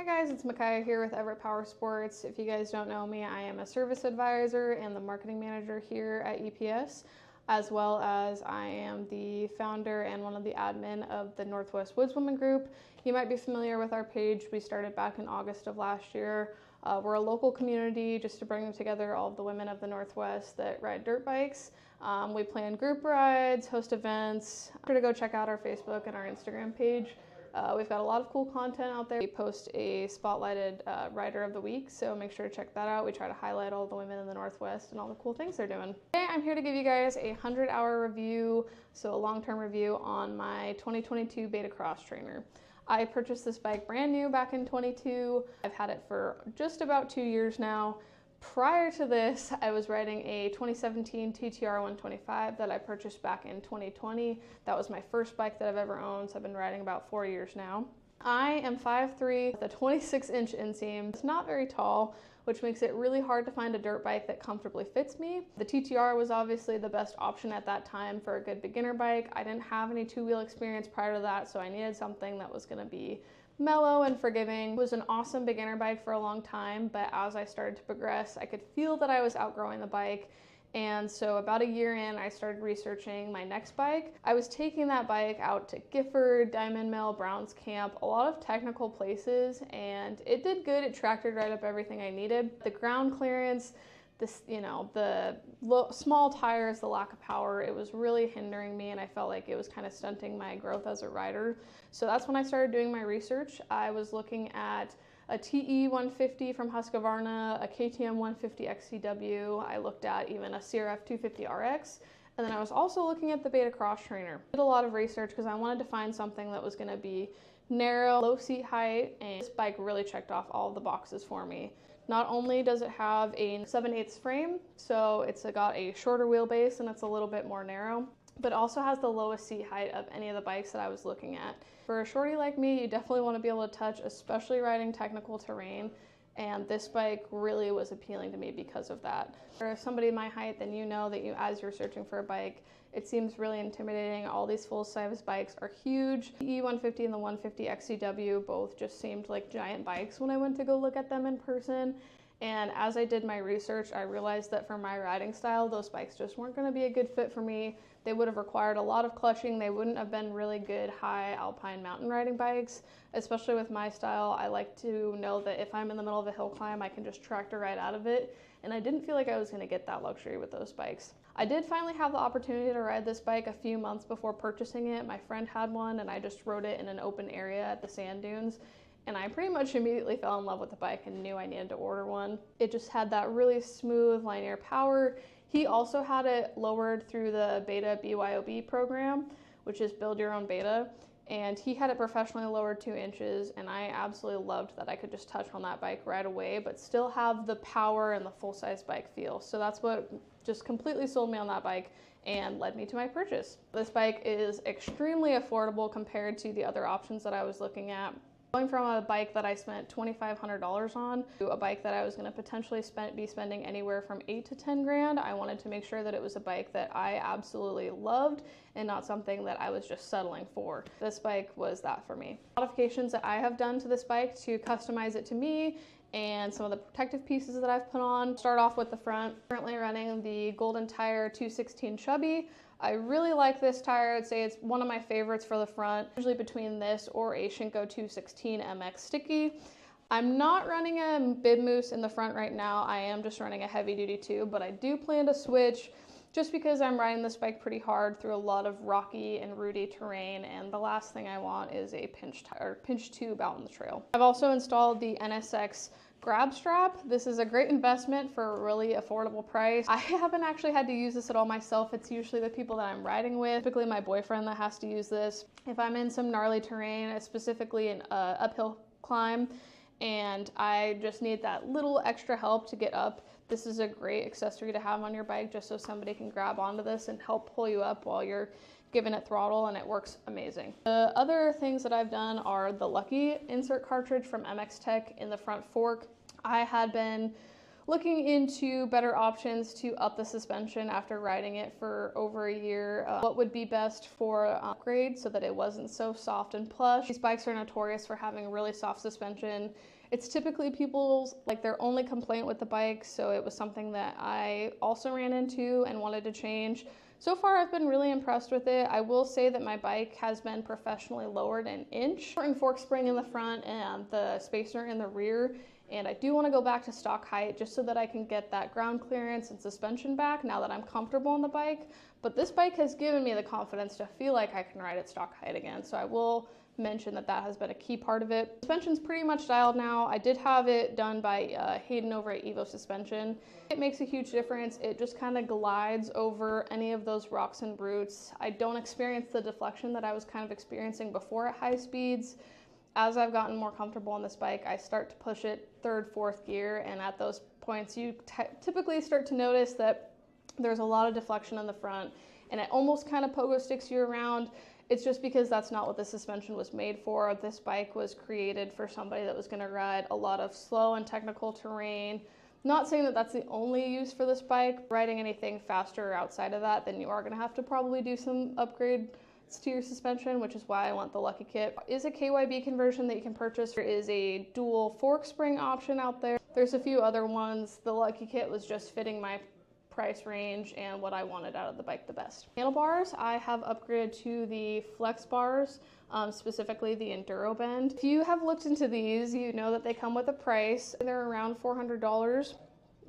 Guys, it's Micaiah here with Everett Powersports. If you guys don't know me, I am a service advisor and the marketing manager here at EPS, as well as I am the founder and one of the admin of the Northwest Woodswomen group. You might be familiar with our page. We started back in August of last year. We're a local community just to bring together all of the women of the Northwest that ride dirt bikes. We plan group rides, host events. Be sure to go check out our Facebook and our Instagram page. We've got a lot of cool content out there. We post a spotlighted rider of the week, so make sure to check that out. We try to highlight all the women in the Northwest and all the cool things they're doing. Today I'm here to give you guys a 100-hour review, so a long-term review on my 2022 Beta Cross Trainer. I purchased this bike brand new back in 22. I've had it for just about 2 years now. Prior to this, I was riding a 2017 TTR 125 that I purchased back in 2020. That was my first bike that I've ever owned, so I've been riding about 4 years now. I am 5'3" with a 26-inch inseam. It's not very tall, which makes it really hard to find a dirt bike that comfortably fits me. The TTR was obviously the best option at that time for a good beginner bike. I didn't have any two-wheel experience prior to that, so I needed something that was going to be mellow and forgiving. It was an awesome beginner bike for a long time, but as I started to progress, I could feel that I was outgrowing the bike. And so about a year in, I started researching my next bike. I was taking that bike out to Gifford, Diamond Mill, Browns Camp, a lot of technical places, and it did good. It tractored right up everything I needed. The ground clearance, the small tires, the lack of power, it was really hindering me, and I felt like it was kind of stunting my growth as a rider. So that's when I started doing my research. I was looking at a TE 150 from Husqvarna, a KTM 150 XCW. I looked at even a CRF 250 RX. And then I was also looking at the Beta Cross Trainer. I did a lot of research because I wanted to find something that was going to be narrow, low seat height, and this bike really checked off all of the boxes for me. Not only does it have a 7/8 frame, so it's got a shorter wheelbase and it's a little bit more narrow, but also has the lowest seat height of any of the bikes that I was looking at. For a shorty like me, you definitely want to be able to touch, especially riding technical terrain, and this bike really was appealing to me because of that. For somebody my height, then you know that as you're searching for a bike, it seems really intimidating. All these full-size bikes are huge. The E150 and the 150 XCW both just seemed like giant bikes when I went to go look at them in person. And as I did my research, I realized that for my riding style, those bikes just weren't going to be a good fit for me. They would have required a lot of clutching. They wouldn't have been really good high alpine mountain riding bikes, especially with my style. I like to know that if I'm in the middle of a hill climb, I can just tractor right out of it. And I didn't feel like I was going to get that luxury with those bikes. I did finally have the opportunity to ride this bike a few months before purchasing it. My friend had one and I just rode it in an open area at the sand dunes. And I pretty much immediately fell in love with the bike and knew I needed to order one. It just had that really smooth linear power. He also had it lowered through the Beta BYOB program, which is build your own Beta. And he had it professionally lowered 2 inches, and I absolutely loved that I could just touch on that bike right away, but still have the power and the full-size bike feel. So that's what just completely sold me on that bike and led me to my purchase. This bike is extremely affordable compared to the other options that I was looking at. Going from a bike that I spent $2,500 on to a bike that I was going to potentially be spending anywhere from $8 to $10 grand, I wanted to make sure that it was a bike that I absolutely loved and not something that I was just settling for. This bike was that for me. Modifications that I have done to this bike to customize it to me and some of the protective pieces that I've put on. Start off with the front. Currently running the Golden Tire 216 Chubby. I really like this tire. I'd say it's one of my favorites for the front, usually between this or a Shinko 216 MX Sticky. I'm not running a bib moose in the front right now. I am just running a heavy duty tube, but I do plan to switch just because I'm riding this bike pretty hard through a lot of rocky and rooty terrain, and the last thing I want is a pinch tube out on the trail. I've also installed the NSX grab strap. This is a great investment for a really affordable price. I haven't actually had to use this at all myself. It's usually the people that I'm riding with, typically my boyfriend, that has to use this. If I'm in some gnarly terrain, specifically an uphill climb, and I just need that little extra help to get up, this is a great accessory to have on your bike just so somebody can grab onto this and help pull you up while you're giving it throttle, and it works amazing. The other things that I've done are the Lucky insert cartridge from MX Tech in the front fork. I had been looking into better options to up the suspension after riding it for over a year. What would be best for upgrade so that it wasn't so soft and plush. These bikes are notorious for having really soft suspension It's typically people's, like, their only complaint with the bike, so it was something that I also ran into and wanted to change. So far, I've been really impressed with it. I will say that my bike has been professionally lowered an inch. Fork spring in the front and the spacer in the rear, and I do want to go back to stock height just so that I can get that ground clearance and suspension back now that I'm comfortable on the bike. But this bike has given me the confidence to feel like I can ride at stock height again, so I will mention that that has been a key part of it. Suspension's pretty much dialed now. I did have it done by Hayden over at Evo Suspension. It makes a huge difference. It just kind of glides over any of those rocks and roots. I don't experience the deflection that I was kind of experiencing before at high speeds. As I've gotten more comfortable on this bike, I start to push it third, fourth gear, and at those points you typically start to notice that there's a lot of deflection in the front, and it almost kind of pogo sticks you around. It's just because that's not what the suspension was made for. This bike was created for somebody that was going to ride a lot of slow and technical terrain. Not saying that that's the only use for this bike. Riding anything faster outside of that, then you are going to have to probably do some upgrades to your suspension, which is why I want the Lucky Kit. Is a KYB conversion that you can purchase. There is a dual fork spring option out there. There's a few other ones. The Lucky Kit was just fitting my price range and what I wanted out of the bike the best. Handlebars, I have upgraded to the flex bars, specifically the Enduro Bend. If you have looked into these, you know that they come with a price. They're around $400.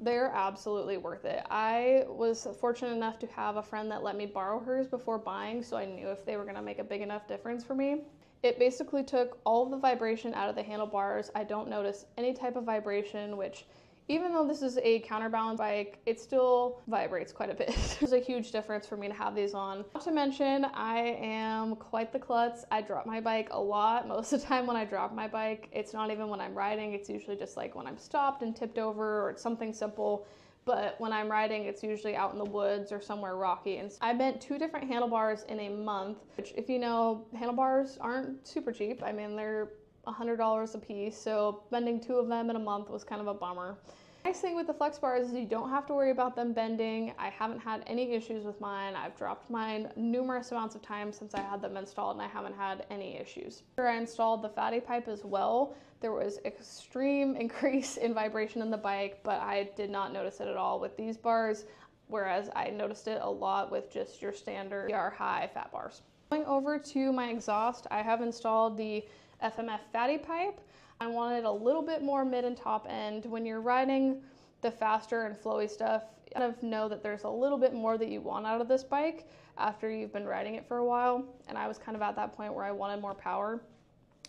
They're absolutely worth it. I was fortunate enough to have a friend that let me borrow hers before buying, so I knew if they were gonna make a big enough difference for me. It basically took all of the vibration out of the handlebars. I don't notice any type of vibration, which even though this is a counterbalance bike, it still vibrates quite a bit. There's a huge difference for me to have these on. Not to mention, I am quite the klutz. I drop my bike a lot. Most of the time when I drop my bike, it's not even when I'm riding. It's usually just like when I'm stopped and tipped over, or it's something simple. But when I'm riding, it's usually out in the woods or somewhere rocky. And I bent 2 different handlebars in a month, which, if you know, handlebars aren't super cheap. I mean, they're $100 a piece, so bending 2 of them in a month was kind of a bummer. The nice thing with the flex bars is you don't have to worry about them bending. I haven't had any issues with mine. I've dropped mine numerous amounts of times since I had them installed, and I haven't had any issues. After I installed the fatty pipe as well, there was extreme increase in vibration in the bike, but I did not notice it at all with these bars, whereas I noticed it a lot with just your standard PR high fat bars. Going over to my exhaust, I have installed the FMF fatty pipe. I wanted a little bit more mid and top end. When you're riding the faster and flowy stuff, you kind of know that there's a little bit more that you want out of this bike after you've been riding it for a while, and I was kind of at that point where I wanted more power.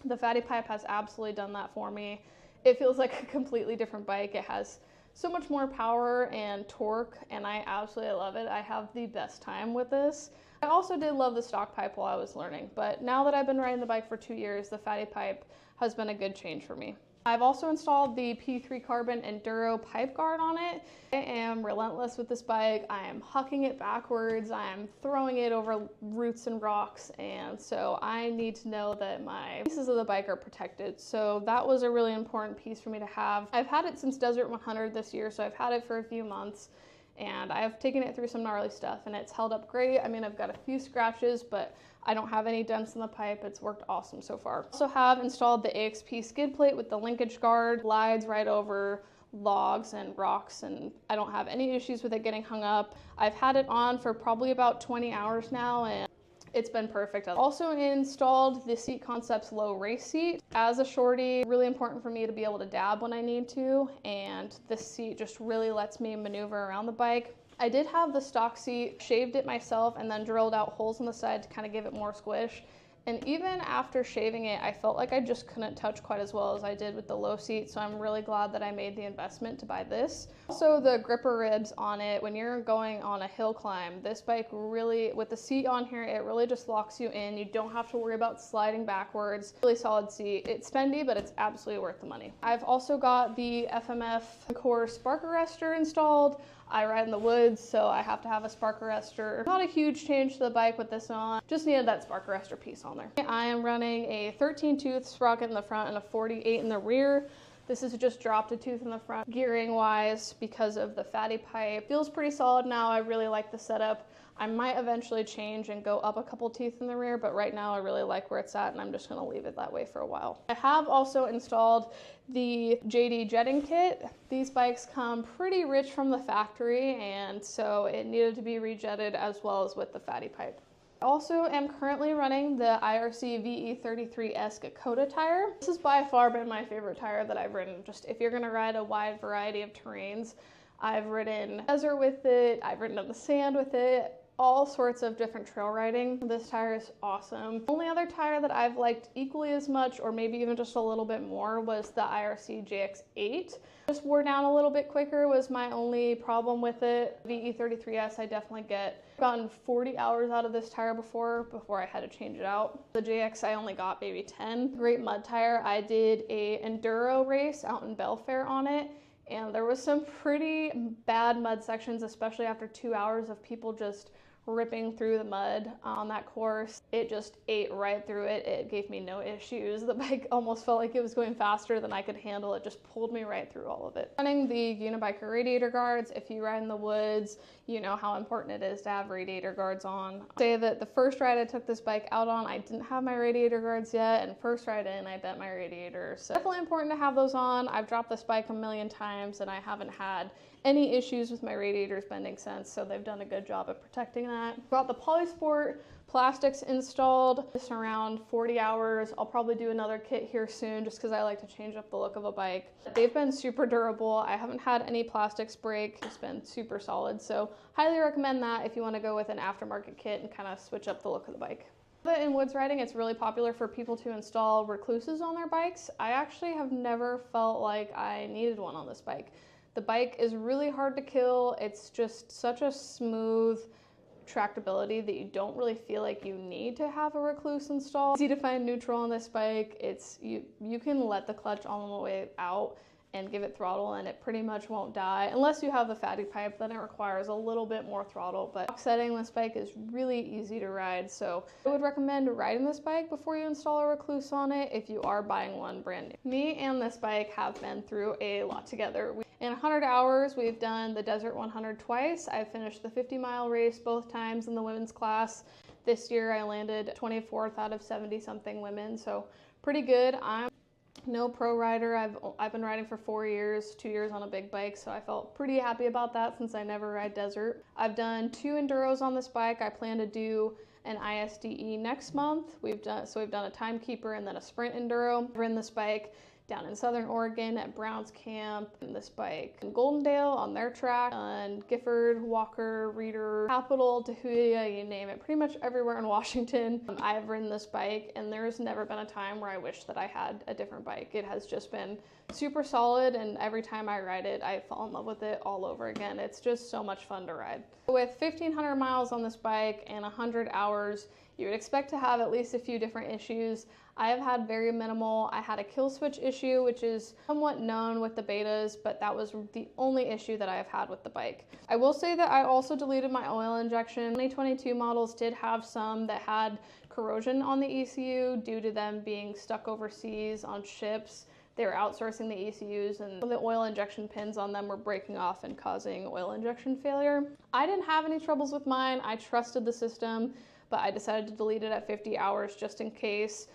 The fatty pipe has absolutely done that for me. It feels like a completely different bike. It has so much more power and torque, and I absolutely love it. I have the best time with this. I also did love the stock pipe while I was learning, but now that I've been riding the bike for 2 years, the fatty pipe has been a good change for me. I've also installed the P3 Carbon Enduro pipe guard on it. I am relentless with this bike. I am hucking it backwards. I am throwing it over roots and rocks, and so I need to know that my pieces of the bike are protected. So that was a really important piece for me to have. I've had it since Desert 100 this year, so I've had it for a few months, and I've taken it through some gnarly stuff, and it's held up great. I mean, I've got a few scratches, but I don't have any dents in the pipe. It's worked awesome so far. Also have installed the AXP skid plate with the linkage guard. Glides right over logs and rocks, and I don't have any issues with it getting hung up. I've had it on for probably about 20 hours now, and it's been perfect. I've also installed the Seat Concepts low race seat. As a shorty, really important for me to be able to dab when I need to, and this seat just really lets me maneuver around the bike. I did have the stock seat, shaved it myself, and then drilled out holes on the side to kind of give it more squish. And even after shaving it, I felt like I just couldn't touch quite as well as I did with the low seat, so I'm really glad that I made the investment to buy this. Also, the gripper ribs on it, when you're going on a hill climb, this bike really, with the seat on here, it really just locks you in. You don't have to worry about sliding backwards. Really solid seat. It's spendy, but it's absolutely worth the money. I've also got the FMF Core spark arrestor installed. I ride in the woods, so I have to have a spark arrestor. Not a huge change to the bike with this on, just needed that spark arrestor piece on there. I am running a 13 tooth sprocket in the front and a 48 in the rear. This has just dropped a tooth in the front gearing wise because of the fatty pipe. Feels pretty solid now. I really like the setup. I might eventually change and go up a couple teeth in the rear, but right now I really like where it's at and I'm just gonna leave it that way for a while. I have also installed the JD jetting kit. These bikes come pretty rich from the factory, and so it needed to be rejetted as well as with the fatty pipe. I also am currently running the IRC VE33S Dakota tire. This has by far been my favorite tire that I've ridden. Just if you're gonna ride a wide variety of terrains, I've ridden desert with it, I've ridden in the sand with it, all sorts of different trail riding. This tire is awesome. The only other tire that I've liked equally as much, or maybe even just a little bit more, was the IRC JX8. Just wore down a little bit quicker was my only problem with it. VE33S, I definitely gotten 40 hours out of this tire before I had to change it out. The JX, I only got maybe 10. Great mud tire. I did a enduro race out in Belfair on it, and there was some pretty bad mud sections, especially after 2 hours of people just ripping through the mud on that course. It just ate right through it. It gave me no issues. The bike almost felt like it was going faster than I could handle. It just pulled me right through all of it. Running the Unibiker radiator guards, if you ride in the woods, you know how important it is to have radiator guards on. I'll say that the first ride I took this bike out on, I didn't have my radiator guards yet, and first ride in, I bent my radiator. So definitely important to have those on. I've dropped this bike a million times and I haven't had any issues with my radiators bending since, so they've done a good job of protecting that. Got the Powersports plastics installed. This around 40 hours. I'll probably do another kit here soon just because I like to change up the look of a bike. They've been super durable. I haven't had any plastics break. It's been super solid, so highly recommend that if you want to go with an aftermarket kit and kind of switch up the look of the bike. But in woods riding, it's really popular for people to install recluses on their bikes. I actually have never felt like I needed one on this bike. The bike is really hard to kill. It's just such a smooth tractability that you don't really feel like you need to have a recluse installed. Easy to find neutral on this bike. It's you can let the clutch on the way out and give it throttle and it pretty much won't die unless you have the fatty pipe. Then it requires a little bit more throttle, but setting this bike is really easy to ride, so I would recommend riding this bike before you install a recluse on it if you are buying one brand new. Me and this bike have been through a lot together. In 100 hours, we've done the Desert 100 twice. I've finished the 50-mile race both times in the women's class. This year I landed 24th out of 70 something women, so pretty good. I'm no pro rider. I've been riding for 4 years, 2 years on a big bike, so I felt pretty happy about that since I never ride desert. I've done 2 enduros on this bike. I plan to do an ISDE next month. We've done a timekeeper and then a sprint enduro. I've ridden this bike down in Southern Oregon at Brown's Camp, and this bike in Goldendale on their track, and Gifford, Walker, Reeder, Capitol, Tahuya, you name it, pretty much everywhere in Washington. I've ridden this bike and there's never been a time where I wish that I had a different bike. It has just been super solid, and every time I ride it, I fall in love with it all over again. It's just so much fun to ride. With 1,500 miles on this bike and 100 hours, you would expect to have at least a few different issues. I have had very minimal. I had a kill switch issue, which is somewhat known with the betas, but that was the only issue that I have had with the bike. I will say that I also deleted my oil injection. 2022 models did have some that had corrosion on the ECU due to them being stuck overseas on ships. They were outsourcing the ECUs and the oil injection pins on them were breaking off and causing oil injection failure. I didn't have any troubles with mine. I trusted the system, but I decided to delete it at 50 hours just in case.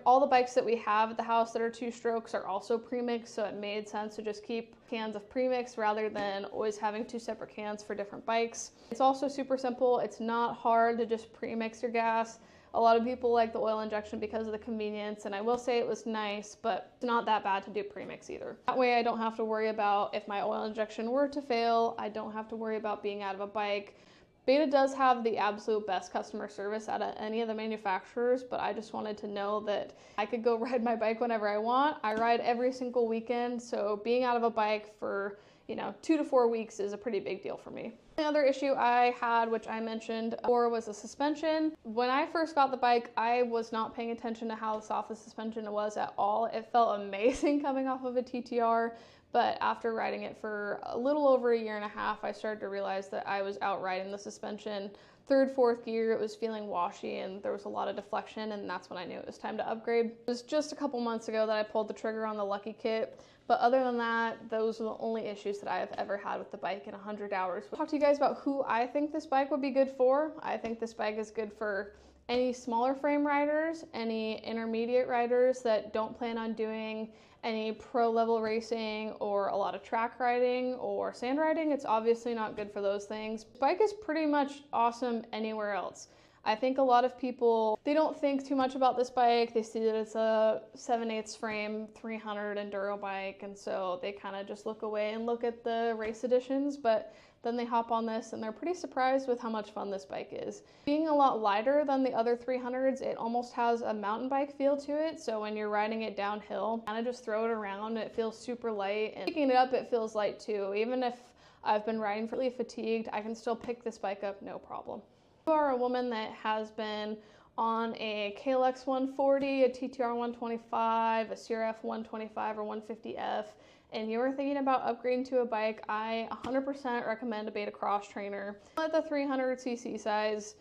All the bikes that we have at the house that are 2-strokes are also premixed, so it made sense to just keep cans of premix rather than always having 2 separate cans for different bikes. It's also super simple. It's not hard to just premix your gas. A lot of people like the oil injection because of the convenience, and I will say it was nice, but it's not that bad to do premix either. That way I don't have to worry about if my oil injection were to fail. I don't have to worry about being out of a bike. Beta does have the absolute best customer service out of any of the manufacturers, but I just wanted to know that I could go ride my bike whenever I want. I ride every single weekend, so being out of a bike for 2 to 4 weeks is a pretty big deal for me. The other issue I had, which I mentioned before, was the suspension. When I first got the bike, I was not paying attention to how soft the suspension was at all. It felt amazing coming off of a TTR, but after riding it for a little over a year and a half, I started to realize that I was outriding the suspension third, fourth gear, it was feeling washy and there was a lot of deflection, and that's when I knew it was time to upgrade. It was just a couple months ago that I pulled the trigger on the Lucky Kit, but other than that, those are the only issues that I have ever had with the bike in 100 hours. I'll talk to you guys about who I think this bike would be good for. I think this bike is good for any smaller frame riders, any intermediate riders that don't plan on doing any pro level racing or a lot of track riding or sand riding. It's obviously not good for those things. This bike is pretty much awesome anywhere else. I think a lot of people, they don't think too much about this bike. They see that it's a 7/8 frame 300 enduro bike, and so they kind of just look away and look at the race editions, but then they hop on this and they're pretty surprised with how much fun this bike is. Being a lot lighter than the other 300s, it almost has a mountain bike feel to it, so when you're riding it downhill, kind of just throw it around, it feels super light, and picking it up, it feels light too. Even if I've been riding really fatigued, I can still pick this bike up, no problem. If you are a woman that has been on a KLX 140, a TTR 125, a CRF 125 or 150F, and you're thinking about upgrading to a bike, I 100% recommend a Beta Cross Trainer. Don't let the 300cc size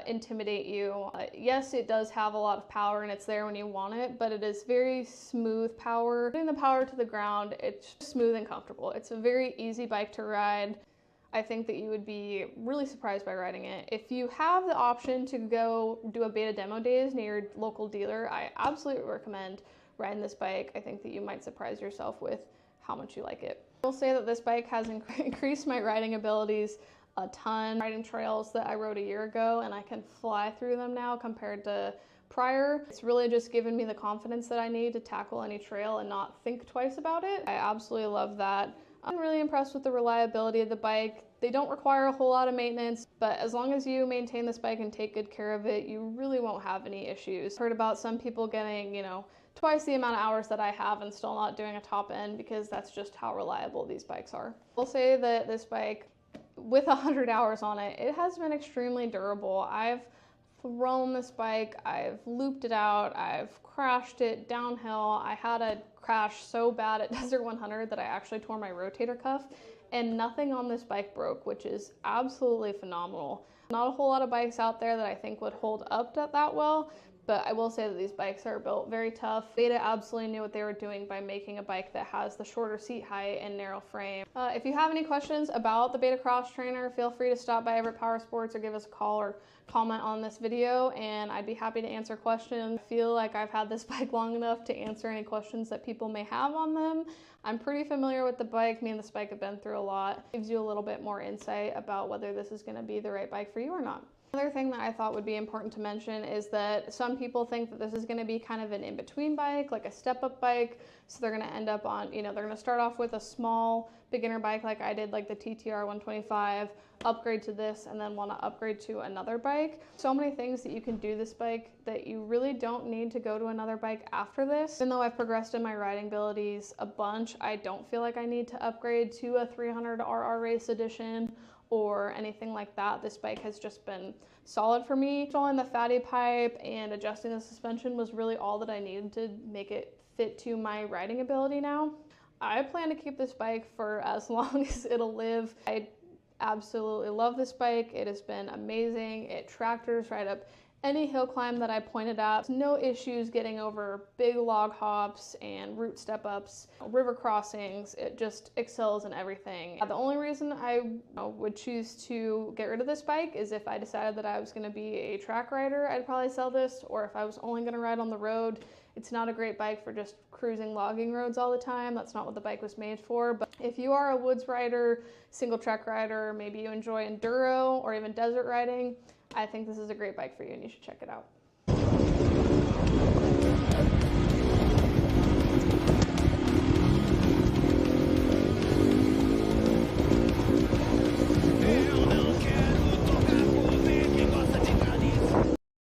intimidate you. Yes, it does have a lot of power and it's there when you want it, but it is very smooth power. Putting the power to the ground, it's smooth and comfortable. It's a very easy bike to ride. I think that you would be really surprised by riding it. If you have the option to go do a beta demo days near your local dealer, I absolutely recommend riding this bike. I think that you might surprise yourself with how much you like it. I will say that this bike has increased my riding abilities a ton. Riding trails that I rode a year ago and I can fly through them now compared to prior. It's really just given me the confidence that I need to tackle any trail and not think twice about it. I absolutely love that. I'm really impressed with the reliability of the bike. They don't require a whole lot of maintenance, but as long as you maintain this bike and take good care of it, you really won't have any issues. I've heard about some people getting, twice the amount of hours that I have and still not doing a top end, because that's just how reliable these bikes are. I'll say that this bike, with 100 hours on it, it has been extremely durable. I've thrown this bike, I've looped it out, I've crashed it downhill. I had a crash so bad at Desert 100 that I actually tore my rotator cuff, and nothing on this bike broke, which is absolutely phenomenal. Not a whole lot of bikes out there that I think would hold up that well, but I will say that these bikes are built very tough. Beta absolutely knew what they were doing by making a bike that has the shorter seat height and narrow frame. If you have any questions about the Beta Cross Trainer, feel free to stop by Everett Powersports or give us a call or comment on this video, and I'd be happy to answer questions. I feel like I've had this bike long enough to answer any questions that people may have on them. I'm pretty familiar with the bike. Me and this bike have been through a lot. It gives you a little bit more insight about whether this is going to be the right bike for you or not. Another thing that I thought would be important to mention is that some people think that this is going to be kind of an in-between bike, like a step-up bike. So they're going to end up on, they're going to start off with a small beginner bike like I did, like the TTR 125, upgrade to this, and then want to upgrade to another bike. So many things that you can do this bike that you really don't need to go to another bike after this. Even though I've progressed in my riding abilities a bunch, I don't feel like I need to upgrade to a 300RR Race Edition or anything like that. This bike has just been solid for me. Installing the fatty pipe and adjusting the suspension was really all that I needed to make it fit to my riding ability now. I plan to keep this bike for as long as it'll live. I absolutely love this bike. It has been amazing. It tractors right up any hill climb that I pointed at. No issues getting over big log hops and route step-ups, river crossings. It just excels in everything. The only reason I would choose to get rid of this bike is if I decided that I was going to be a track rider, I'd probably sell this, or if I was only going to ride on the road. It's not a great bike for just cruising logging roads all the time. That's not what the bike was made for. But if you are a woods rider, single track rider, maybe you enjoy enduro or even desert riding, I think this is a great bike for you and you should check it out.